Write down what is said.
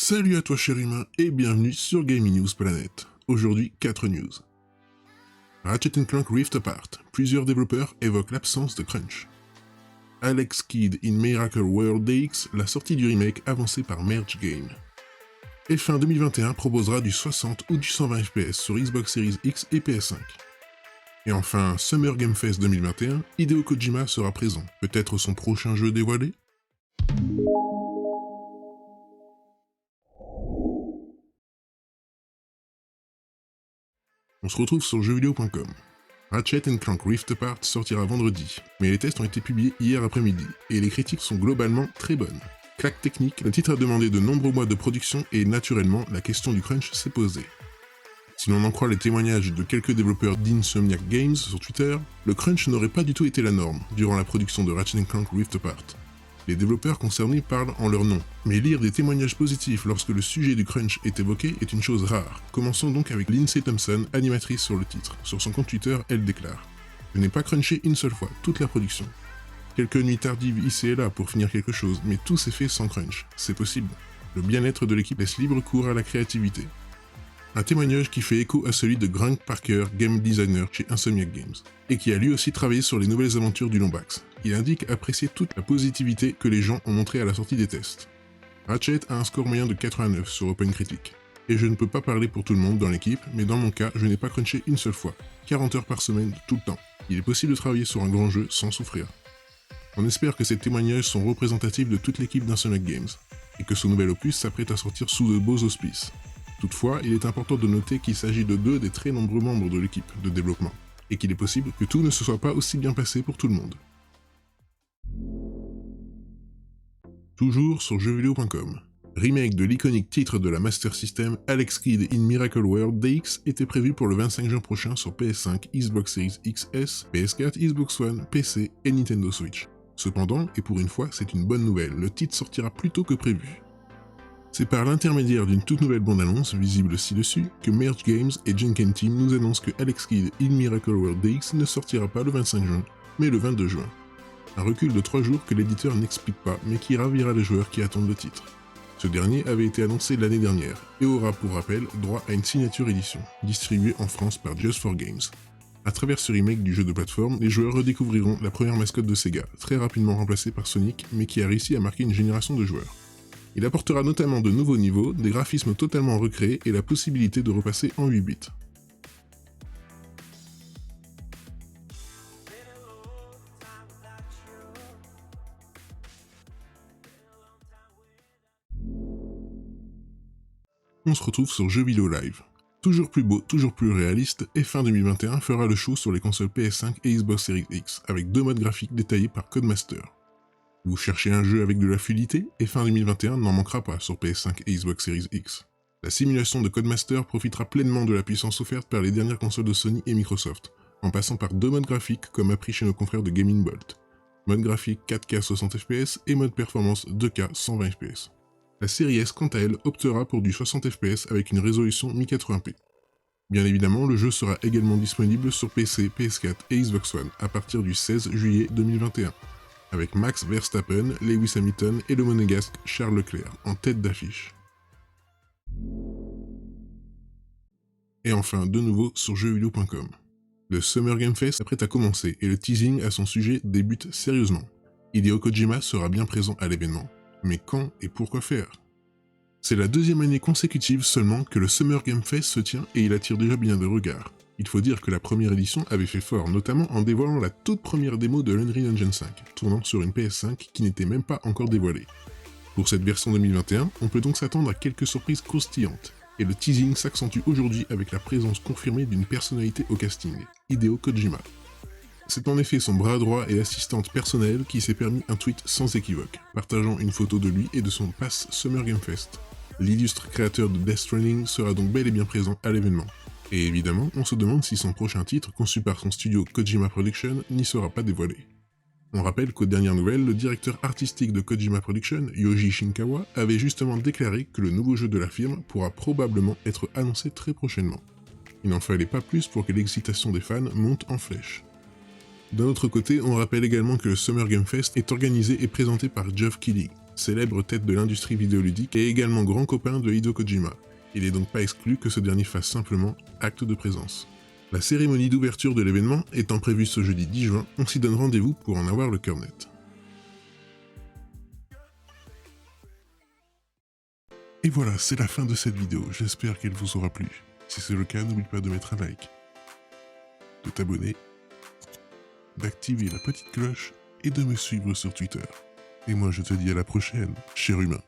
Salut à toi cher humain et bienvenue sur Gaming News Planet. Aujourd'hui 4 news. Ratchet & Clank Rift Apart, plusieurs développeurs évoquent l'absence de crunch. Alex Kidd in Miracle World DX, la sortie du remake avancée par Merge Game. F1 2021 proposera du 60 ou du 120 FPS sur Xbox Series X et PS5. Et enfin, Summer Game Fest 2021, Hideo Kojima sera présent, peut-être son prochain jeu dévoilé? On se retrouve sur jeuxvideo.com. Ratchet & Clank Rift Apart sortira vendredi, mais les tests ont été publiés hier après-midi, et les critiques sont globalement très bonnes. Claque technique, le titre a demandé de nombreux mois de production et naturellement, la question du crunch s'est posée. Si l'on en croit les témoignages de quelques développeurs d'Insomniac Games sur Twitter, le crunch n'aurait pas du tout été la norme durant la production de Ratchet & Clank Rift Apart. Les développeurs concernés parlent en leur nom, mais lire des témoignages positifs lorsque le sujet du crunch est évoqué est une chose rare. Commençons donc avec Lindsay Thompson, animatrice sur le titre. Sur son compte Twitter, elle déclare « Je n'ai pas crunché une seule fois, toute la production. Quelques nuits tardives ici et là pour finir quelque chose, mais tout s'est fait sans crunch. C'est possible. Le bien-être de l'équipe laisse libre cours à la créativité. » Un témoignage qui fait écho à celui de Grant Parker, game designer chez Insomniac Games, et qui a lui aussi travaillé sur les nouvelles aventures du Lombax. Il indique apprécier toute la positivité que les gens ont montrée à la sortie des tests. Ratchet a un score moyen de 89 sur OpenCritic. Et je ne peux pas parler pour tout le monde dans l'équipe, mais dans mon cas, je n'ai pas crunché une seule fois. 40 heures par semaine, tout le temps. Il est possible de travailler sur un grand jeu sans souffrir. On espère que ces témoignages sont représentatifs de toute l'équipe d'Insomniac Games, et que ce nouvel opus s'apprête à sortir sous de beaux auspices. Toutefois, il est important de noter qu'il s'agit de deux des très nombreux membres de l'équipe de développement, et qu'il est possible que tout ne se soit pas aussi bien passé pour tout le monde. Toujours sur jeuxvideo.com. Remake de l'iconique titre de la Master System, Alex Kidd in Miracle World DX était prévu pour le 25 juin prochain sur PS5, Xbox Series XS, PS4, Xbox One, PC et Nintendo Switch. Cependant, et pour une fois, c'est une bonne nouvelle, le titre sortira plus tôt que prévu. C'est par l'intermédiaire d'une toute nouvelle bande-annonce, visible ci-dessus, que Merge Games et Jenkin Team nous annoncent que Alex Kidd in Miracle World DX ne sortira pas le 25 juin, mais le 22 juin. Un recul de 3 jours que l'éditeur n'explique pas, mais qui ravira les joueurs qui attendent le titre. Ce dernier avait été annoncé l'année dernière, et aura pour rappel droit à une signature édition, distribuée en France par Just for Games. À travers ce remake du jeu de plateforme, les joueurs redécouvriront la première mascotte de Sega, très rapidement remplacée par Sonic, mais qui a réussi à marquer une génération de joueurs. Il apportera notamment de nouveaux niveaux, des graphismes totalement recréés et la possibilité de repasser en 8 bits. On se retrouve sur Jeux Vidéo Live. Toujours plus beau, toujours plus réaliste, F1 2021 fera le show sur les consoles PS5 et Xbox Series X, avec 2 modes graphiques détaillés par Codemaster. Vous cherchez un jeu avec de la fluidité? F1 2021 n'en manquera pas sur PS5 et Xbox Series X. La simulation de Codemaster profitera pleinement de la puissance offerte par les dernières consoles de Sony et Microsoft, en passant par 2 modes graphiques comme appris chez nos confrères de Gaming Bolt. Mode graphique 4K 60 fps et mode performance 2K 120 fps. La série S quant à elle optera pour du 60 fps avec une résolution 1080p. Bien évidemment, le jeu sera également disponible sur PC, PS4 et Xbox One à partir du 16 juillet 2021. Avec Max Verstappen, Lewis Hamilton et le monégasque Charles Leclerc en tête d'affiche. Et enfin, de nouveau sur jeuxvideo.com. Le Summer Game Fest s'apprête à commencer et le teasing à son sujet débute sérieusement. Hideo Kojima sera bien présent à l'événement. Mais quand et pourquoi faire? C'est la 2e année consécutive seulement que le Summer Game Fest se tient et il attire déjà bien de regards. Il faut dire que la première édition avait fait fort, notamment en dévoilant la toute première démo de l'Unreal Engine 5, tournant sur une PS5 qui n'était même pas encore dévoilée. Pour cette version 2021, on peut donc s'attendre à quelques surprises croustillantes, et le teasing s'accentue aujourd'hui avec la présence confirmée d'une personnalité au casting, Hideo Kojima. C'est en effet son bras droit et assistante personnelle qui s'est permis un tweet sans équivoque, partageant une photo de lui et de son pass Summer Game Fest. L'illustre créateur de Death Stranding sera donc bel et bien présent à l'événement. Et évidemment, on se demande si son prochain titre, conçu par son studio Kojima Production, n'y sera pas dévoilé. On rappelle qu'aux dernières nouvelles, le directeur artistique de Kojima Production, Yoji Shinkawa, avait justement déclaré que le nouveau jeu de la firme pourra probablement être annoncé très prochainement. Il n'en fallait pas plus pour que l'excitation des fans monte en flèche. D'un autre côté, on rappelle également que le Summer Game Fest est organisé et présenté par Geoff Keighley. célèbre tête de l'industrie vidéoludique et également grand copain de Hideo Kojima. Il n'est donc pas exclu que ce dernier fasse simplement acte de présence. La cérémonie d'ouverture de l'événement étant prévue ce jeudi 10 juin, on s'y donne rendez-vous pour en avoir le cœur net. Et voilà, c'est la fin de cette vidéo, j'espère qu'elle vous aura plu. Si c'est le cas, n'oublie pas de mettre un like, de t'abonner, d'activer la petite cloche et de me suivre sur Twitter. Et moi je te dis à la prochaine, cher humain.